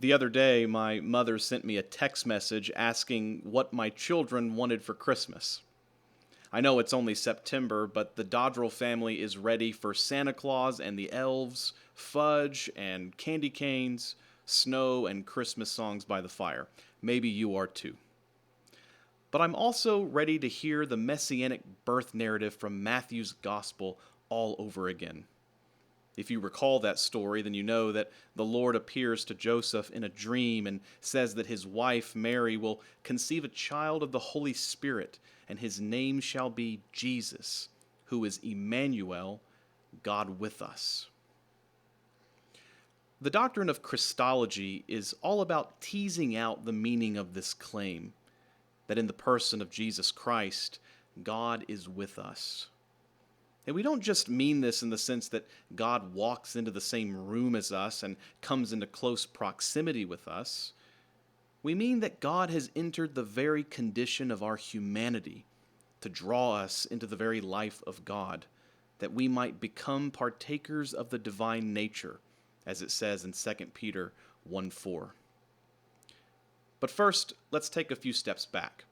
The other day, my mother sent me a text message asking what my children wanted for Christmas. I know it's only September, but the Dodrell family is ready for Santa Claus and the elves, fudge and candy canes, snow and Christmas songs by the fire. Maybe you are too. But I'm also ready to hear the messianic birth narrative from Matthew's Gospel all over again. If you recall that story, then you know that the Lord appears to Joseph in a dream and says that his wife, Mary, will conceive a child of the Holy Spirit, and his name shall be Jesus, who is Emmanuel, God with us. The doctrine of Christology is all about teasing out the meaning of this claim, that in the person of Jesus Christ, God is with us. And we don't just mean this in the sense that God walks into the same room as us and comes into close proximity with us. We mean that God has entered the very condition of our humanity to draw us into the very life of God, that we might become partakers of the divine nature, as it says in 2 Peter 1:4. But first, let's take a few steps back.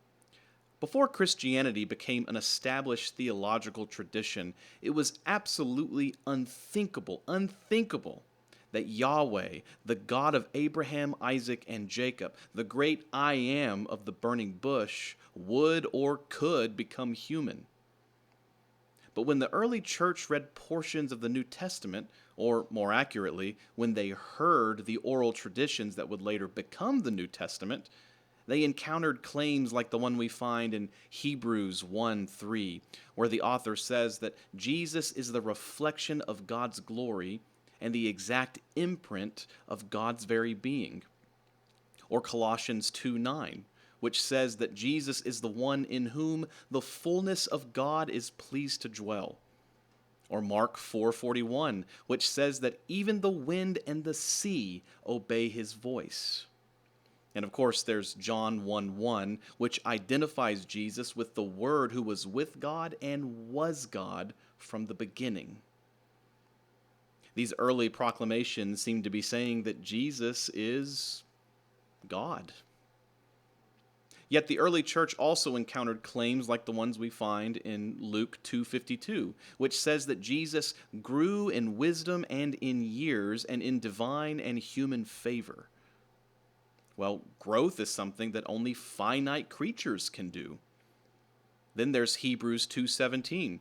Before Christianity became an established theological tradition, it was absolutely unthinkable that Yahweh, the God of Abraham, Isaac, and Jacob, the great I Am of the burning bush, would or could become human. But when the early church read portions of the New Testament, or more accurately, when they heard the oral traditions that would later become the New Testament, they encountered claims like the one we find in Hebrews 1:3, where the author says that Jesus is the reflection of God's glory and the exact imprint of God's very being. Or Colossians 2:9, which says that Jesus is the one in whom the fullness of God is pleased to dwell. Or Mark 4:41, which says that even the wind and the sea obey his voice. And of course, there's John 1:1, which identifies Jesus with the Word who was with God and was God from the beginning. These early proclamations seem to be saying that Jesus is God. Yet the early church also encountered claims like the ones we find in Luke 2:52, which says that Jesus grew in wisdom and in years and in divine and human favor. Well, growth is something that only finite creatures can do. Then there's Hebrews 2:17,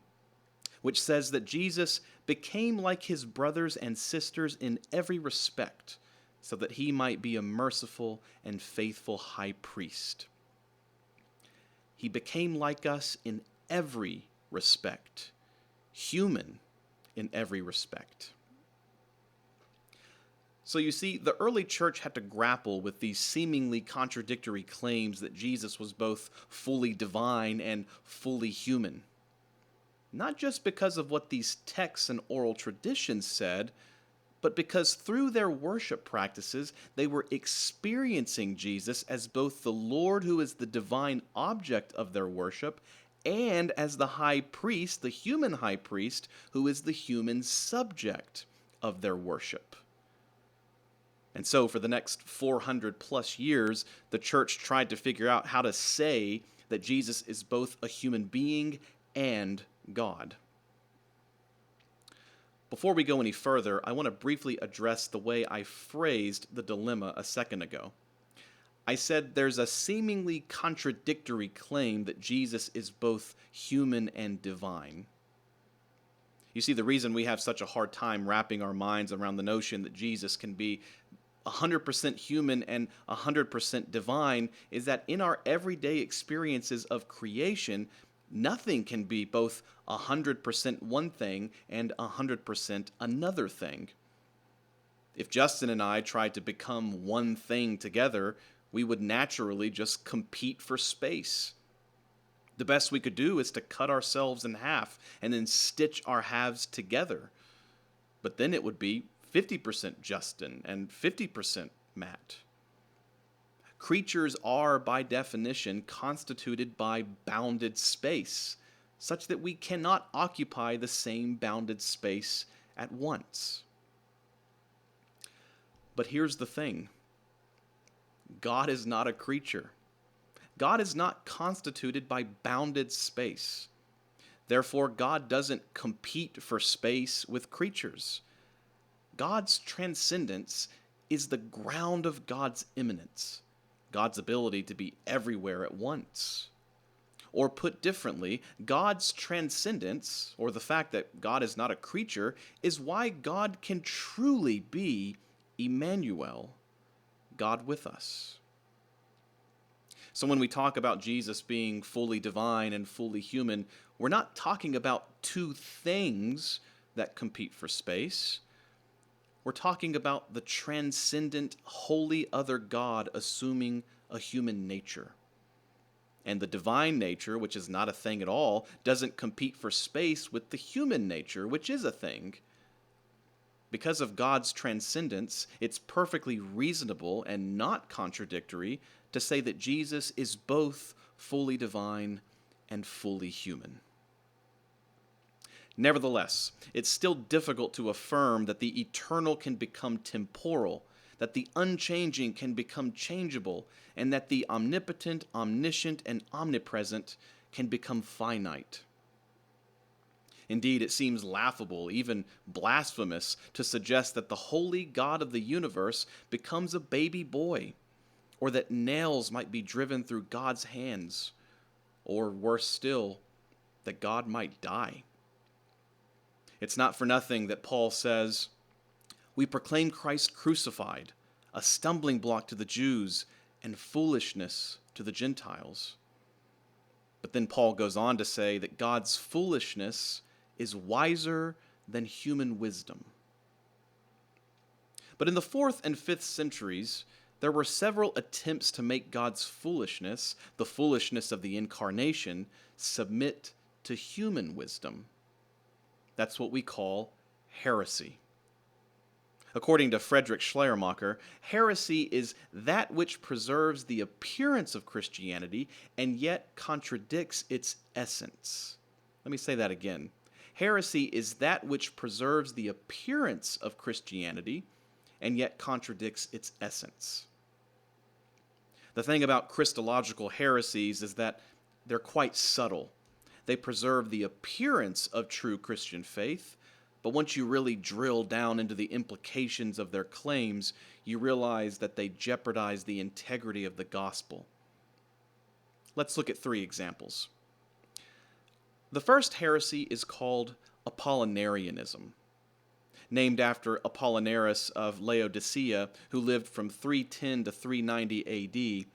which says that Jesus became like his brothers and sisters in every respect, so that he might be a merciful and faithful high priest. He became like us in every respect, human in every respect. So you see, the early church had to grapple with these seemingly contradictory claims that Jesus was both fully divine and fully human. Not just because of what these texts and oral traditions said, but because through their worship practices, they were experiencing Jesus as both the Lord who is the divine object of their worship and as the high priest, the human high priest, who is the human subject of their worship. And so for the next 400 plus years, the church tried to figure out how to say that Jesus is both a human being and God. Before we go any further, I want to briefly address the way I phrased the dilemma a second ago. I said there's a seemingly contradictory claim that Jesus is both human and divine. You see, the reason we have such a hard time wrapping our minds around the notion that Jesus can be 100% human and 100% divine is that in our everyday experiences of creation, nothing can be both 100% one thing and 100% another thing. If Justin and I tried to become one thing together, we would naturally just compete for space. The best we could do is to cut ourselves in half and then stitch our halves together. But then it would be 50% Justin and 50% Matt. Creatures are, by definition, constituted by bounded space, such that we cannot occupy the same bounded space at once. But here's the thing. God is not a creature. God is not constituted by bounded space. Therefore, God doesn't compete for space with creatures. God's transcendence is the ground of God's immanence, God's ability to be everywhere at once. Or put differently, God's transcendence, or the fact that God is not a creature, is why God can truly be Emmanuel, God with us. So when we talk about Jesus being fully divine and fully human, we're not talking about two things that compete for space. We're talking about the transcendent, holy other God assuming a human nature. And the divine nature, which is not a thing at all, doesn't compete for space with the human nature, which is a thing. Because of God's transcendence, it's perfectly reasonable and not contradictory to say that Jesus is both fully divine and fully human. Nevertheless, it's still difficult to affirm that the eternal can become temporal, that the unchanging can become changeable, and that the omnipotent, omniscient, and omnipresent can become finite. Indeed, it seems laughable, even blasphemous, to suggest that the holy God of the universe becomes a baby boy, or that nails might be driven through God's hands, or worse still, that God might die. It's not for nothing that Paul says, "We proclaim Christ crucified, a stumbling block to the Jews and foolishness to the Gentiles." But then Paul goes on to say that God's foolishness is wiser than human wisdom. But in the 4th and 5th centuries, there were several attempts to make God's foolishness, the foolishness of the incarnation, submit to human wisdom. That's what we call heresy. According to Friedrich Schleiermacher, heresy is that which preserves the appearance of Christianity and yet contradicts its essence. Let me say that again. Heresy is that which preserves the appearance of Christianity and yet contradicts its essence. The thing about Christological heresies is that they're quite subtle. They preserve the appearance of true Christian faith, but once you really drill down into the implications of their claims, you realize that they jeopardize the integrity of the gospel. Let's look at 3 examples. The first heresy is called Apollinarianism, named after Apollinaris of Laodicea, who lived from 310 to 390 AD.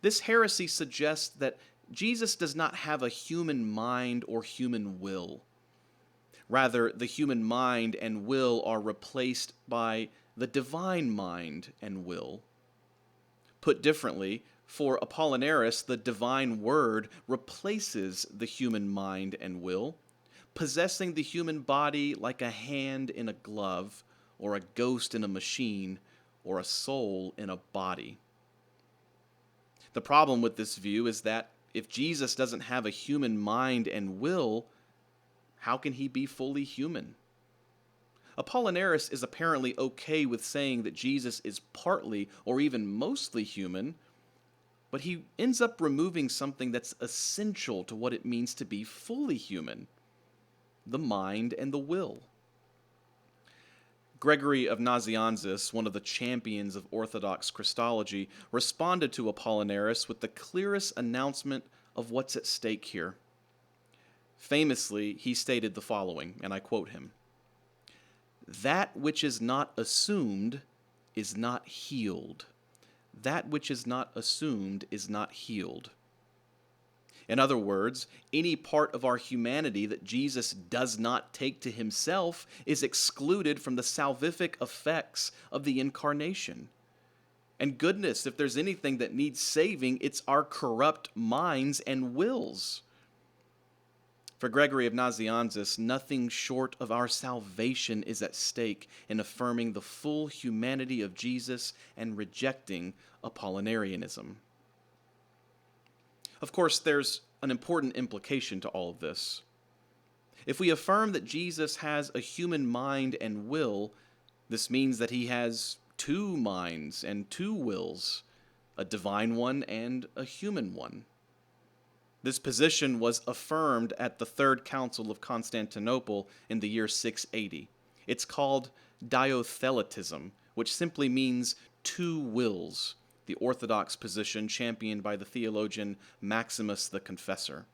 This heresy suggests that Jesus does not have a human mind or human will. Rather, the human mind and will are replaced by the divine mind and will. Put differently, for Apollinaris, the divine word replaces the human mind and will, possessing the human body like a hand in a glove, or a ghost in a machine, or a soul in a body. The problem with this view is that if Jesus doesn't have a human mind and will, how can he be fully human? Apollinaris is apparently okay with saying that Jesus is partly or even mostly human, but he ends up removing something that's essential to what it means to be fully human: the mind and the will. Gregory of Nazianzus, one of the champions of Orthodox Christology, responded to Apollinaris with the clearest announcement of what's at stake here. Famously, he stated the following, and I quote him: "That which is not assumed is not healed. That which is not assumed is not healed." In other words, any part of our humanity that Jesus does not take to himself is excluded from the salvific effects of the incarnation. And goodness, if there's anything that needs saving, it's our corrupt minds and wills. For Gregory of Nazianzus, nothing short of our salvation is at stake in affirming the full humanity of Jesus and rejecting Apollinarianism. Of course, there's an important implication to all of this. If we affirm that Jesus has a human mind and will, this means that he has 2 minds and 2 wills, a divine one and a human one. This position was affirmed at the Third Council of Constantinople in the year 680. It's called Dyotheletism, which simply means two wills, the orthodox position championed by the theologian Maximus the Confessor.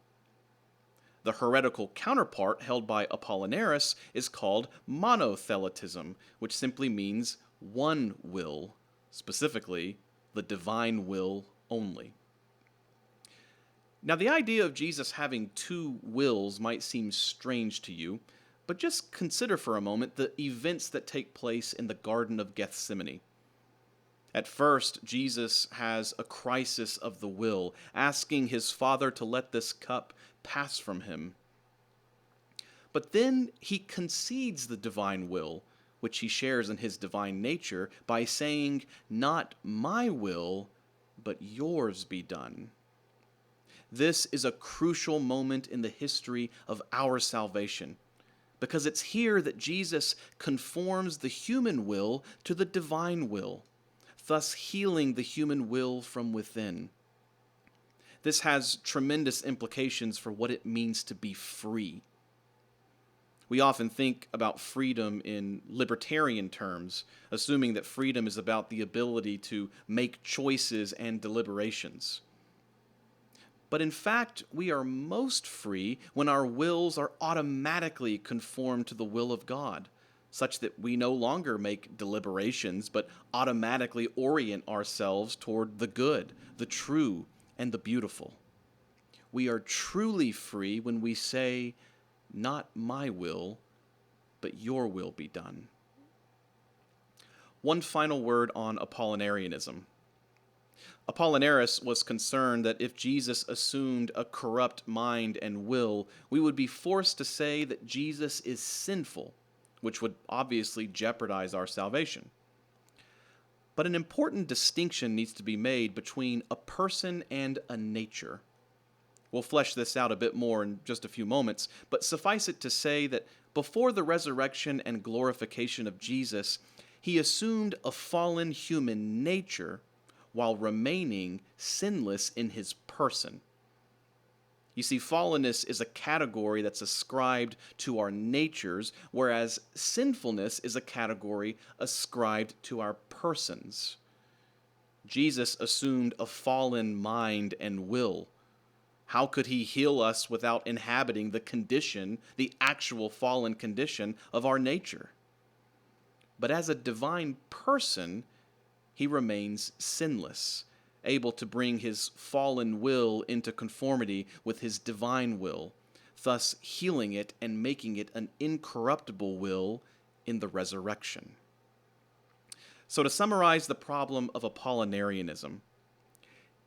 The heretical counterpart held by Apollinaris is called monotheletism, which simply means one will, specifically the divine will only. Now, the idea of Jesus having two wills might seem strange to you, but just consider for a moment the events that take place in the Garden of Gethsemane. At first, Jesus has a crisis of the will, asking his Father to let this cup pass from him. But then he concedes the divine will, which he shares in his divine nature, by saying, "Not my will, but yours be done." This is a crucial moment in the history of our salvation, because it's here that Jesus conforms the human will to the divine will, thus healing the human will from within. This has tremendous implications for what it means to be free. We often think about freedom in libertarian terms, assuming that freedom is about the ability to make choices and deliberations. But in fact, we are most free when our wills are automatically conformed to the will of God, such that we no longer make deliberations, but automatically orient ourselves toward the good, the true, and the beautiful. We are truly free when we say, "Not my will, but your will be done." One final word on Apollinarianism. Apollinaris was concerned that if Jesus assumed a corrupt mind and will, we would be forced to say that Jesus is sinful, which would obviously jeopardize our salvation. But an important distinction needs to be made between a person and a nature. We'll flesh this out a bit more in just a few moments, but suffice it to say that before the resurrection and glorification of Jesus, he assumed a fallen human nature while remaining sinless in his person. You see, fallenness is a category that's ascribed to our natures, whereas sinfulness is a category ascribed to our persons. Jesus assumed a fallen mind and will. How could he heal us without inhabiting the condition, the actual fallen condition of our nature? But as a divine person, he remains sinless, able to bring his fallen will into conformity with his divine will, thus healing it and making it an incorruptible will in the resurrection. So to summarize the problem of Apollinarianism,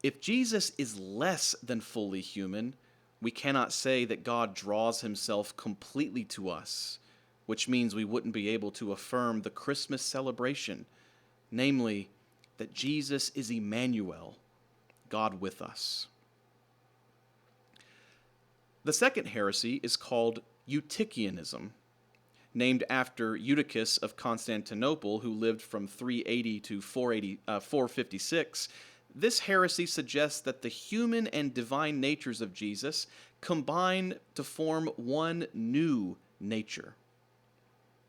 if Jesus is less than fully human, we cannot say that God draws himself completely to us, which means we wouldn't be able to affirm the Christmas celebration, namely, that Jesus is Emmanuel, God with us. The second heresy is called Eutychianism, named after Eutychus of Constantinople, who lived from 380 to 456. This heresy suggests that the human and divine natures of Jesus combine to form one new nature.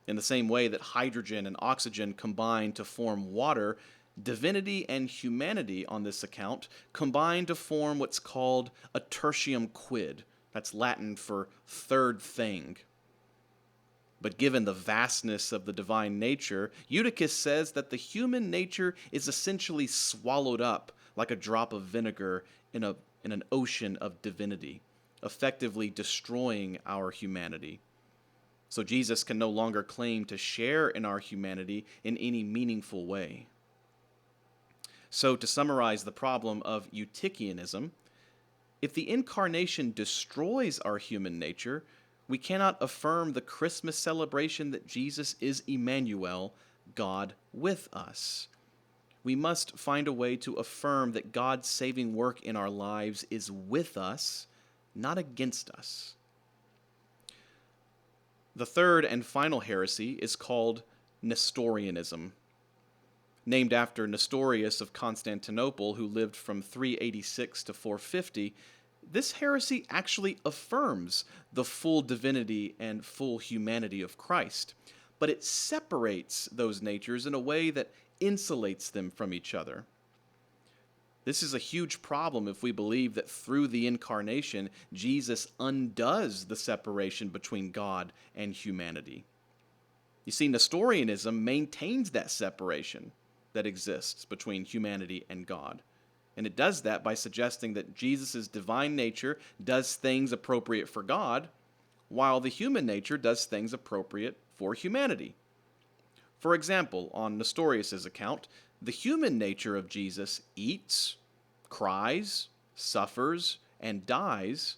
In the same way that hydrogen and oxygen combine to form water, divinity and humanity on this account combine to form what's called a tertium quid. That's Latin for third thing. But given the vastness of the divine nature, Eutychus says that the human nature is essentially swallowed up like a drop of vinegar in an ocean of divinity, effectively destroying our humanity. So Jesus can no longer claim to share in our humanity in any meaningful way. So to summarize the problem of Eutychianism, if the incarnation destroys our human nature, we cannot affirm the Christmas celebration that Jesus is Emmanuel, God with us. We must find a way to affirm that God's saving work in our lives is with us, not against us. The third and final heresy is called Nestorianism. named after Nestorius of Constantinople, who lived from 386 to 450, this heresy actually affirms the full divinity and full humanity of Christ, but it separates those natures in a way that insulates them from each other. This is a huge problem if we believe that through the incarnation, Jesus undoes the separation between God and humanity. You see, Nestorianism maintains that separation that exists between humanity and God. And it does that by suggesting that Jesus' divine nature does things appropriate for God, while the human nature does things appropriate for humanity. For example, on Nestorius' account, the human nature of Jesus eats, cries, suffers, and dies,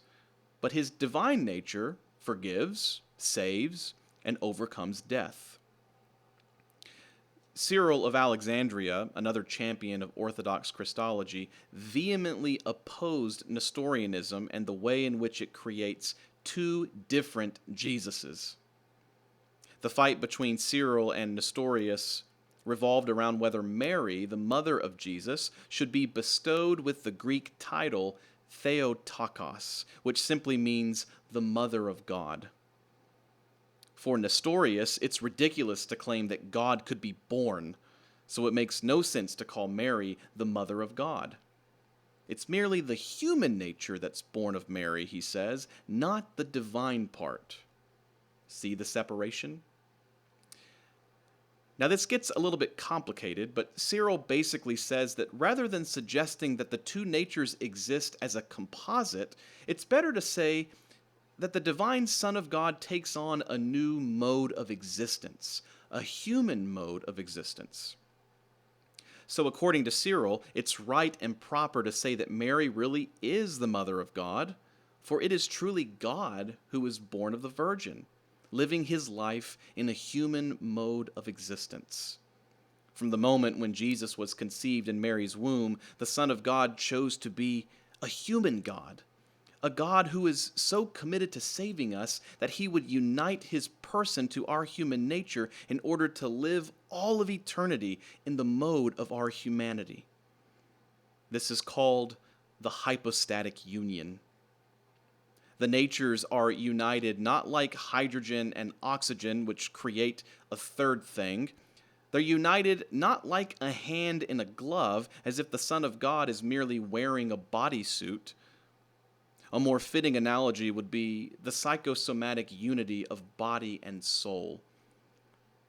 but his divine nature forgives, saves, and overcomes death. Cyril of Alexandria, another champion of Orthodox Christology, vehemently opposed Nestorianism and the way in which it creates two different Jesuses. The fight between Cyril and Nestorius revolved around whether Mary, the mother of Jesus, should be bestowed with the Greek title Theotokos, which simply means the mother of God. For Nestorius, it's ridiculous to claim that God could be born, so it makes no sense to call Mary the mother of God. It's merely the human nature that's born of Mary, he says, not the divine part. See the separation? Now, this gets a little bit complicated, but Cyril basically says that rather than suggesting that the two natures exist as a composite, it's better to say that the divine Son of God takes on a new mode of existence, a human mode of existence. So according to Cyril, it's right and proper to say that Mary really is the mother of God, for it is truly God who is born of the Virgin, living his life in a human mode of existence. From the moment when Jesus was conceived in Mary's womb, the Son of God chose to be a human God, a God who is so committed to saving us that he would unite his person to our human nature in order to live all of eternity in the mode of our humanity. This is called the Hypostatic Union. The natures are united not like hydrogen and oxygen, which create a third thing. They're united not like a hand in a glove, as if the Son of God is merely wearing a bodysuit. A more fitting analogy would be the psychosomatic unity of body and soul.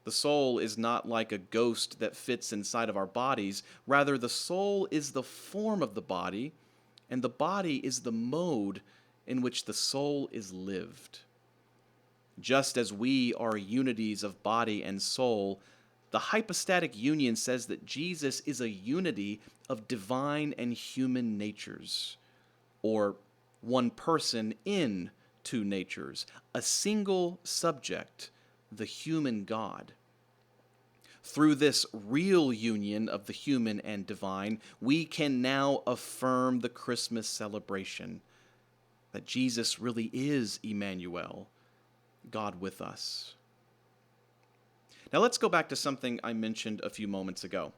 The soul is not like a ghost that fits inside of our bodies. Rather, the soul is the form of the body, and the body is the mode in which the soul is lived. Just as we are unities of body and soul, the hypostatic union says that Jesus is a unity of divine and human natures, or one person in two natures, a single subject, the human God. Through this real union of the human and divine, we can now affirm the Christmas celebration, that Jesus really is Emmanuel, God with us. Now let's go back to something I mentioned a few moments ago.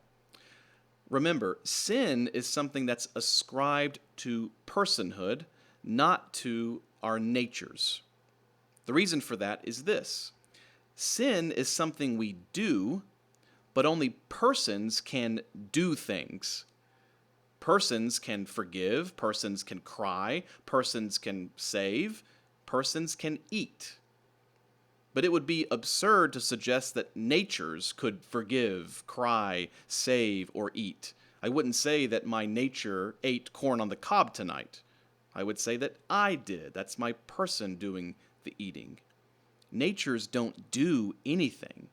Remember, sin is something that's ascribed to personhood, not to our natures. The reason for that is this. Sin is something we do, but only persons can do things. Persons can forgive, persons can cry, persons can save, persons can eat. But it would be absurd to suggest that natures could forgive, cry, save, or eat. I wouldn't say that my nature ate corn on the cob tonight. I would say that I did. That's my person doing the eating. Natures don't do anything.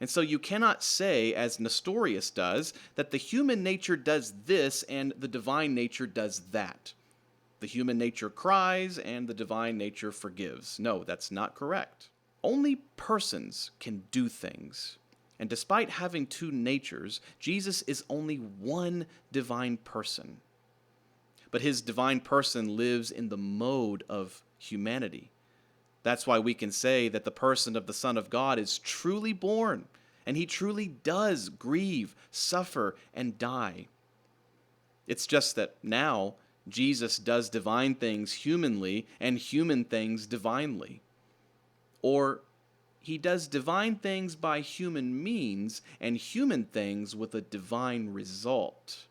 And so you cannot say, as Nestorius does, that the human nature does this and the divine nature does that. The human nature cries and the divine nature forgives. No, that's not correct. Only persons can do things. And despite having two natures, Jesus is only one divine person. But his divine person lives in the mode of humanity. That's why we can say that the person of the Son of God is truly born and he truly does grieve, suffer, and die. It's just that now Jesus does divine things humanly and human things divinely. Or he does divine things by human means and human things with a divine result.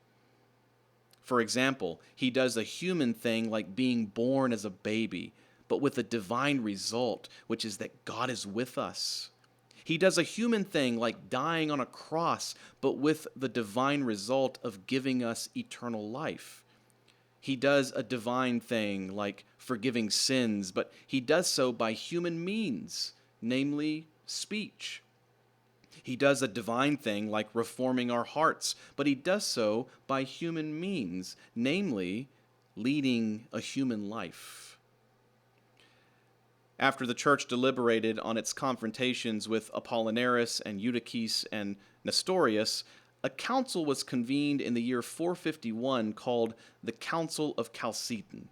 For example, he does a human thing like being born as a baby, but with a divine result, which is that God is with us. He does a human thing like dying on a cross, but with the divine result of giving us eternal life. He does a divine thing like forgiving sins, but he does so by human means, namely speech. He does a divine thing like reforming our hearts, but he does so by human means, namely leading a human life. After the church deliberated on its confrontations with Apollinaris and Eutychius and Nestorius, a council was convened in the year 451 called the Council of Chalcedon.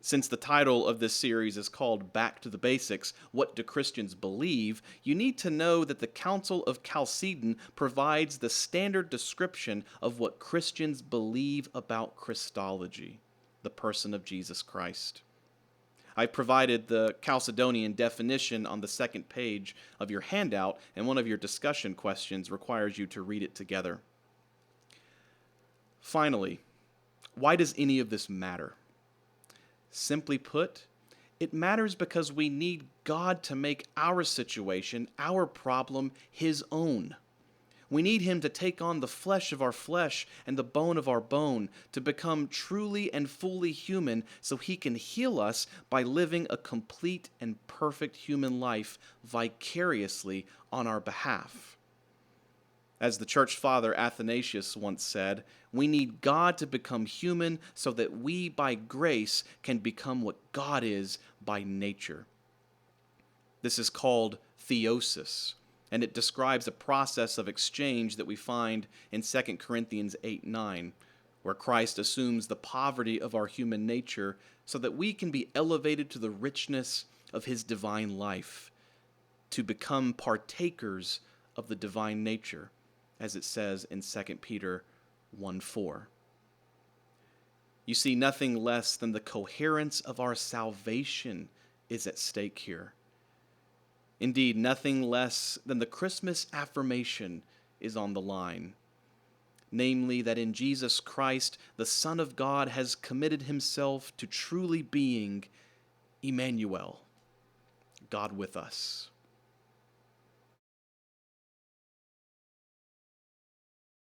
Since the title of this series is called Back to the Basics, What Do Christians Believe?, you need to know that the Council of Chalcedon provides the standard description of what Christians believe about Christology, the person of Jesus Christ. I provided the Chalcedonian definition on the second page of your handout, and one of your discussion questions requires you to read it together. Finally, why does any of this matter? Simply put, it matters because we need God to make our situation, our problem, his own. We need him to take on the flesh of our flesh and the bone of our bone, to become truly and fully human so he can heal us by living a complete and perfect human life vicariously on our behalf. As the church father Athanasius once said, we need God to become human so that we by grace can become what God is by nature. This is called Theosis, and it describes a process of exchange that we find in 2 Corinthians 8:9, where Christ assumes the poverty of our human nature so that we can be elevated to the richness of his divine life, to become partakers of the divine nature, as it says in 2 Peter 1:4. You see, nothing less than the coherence of our salvation is at stake here. Indeed, nothing less than the Christmas affirmation is on the line, namely that in Jesus Christ, the Son of God has committed himself to truly being Emmanuel, God with us.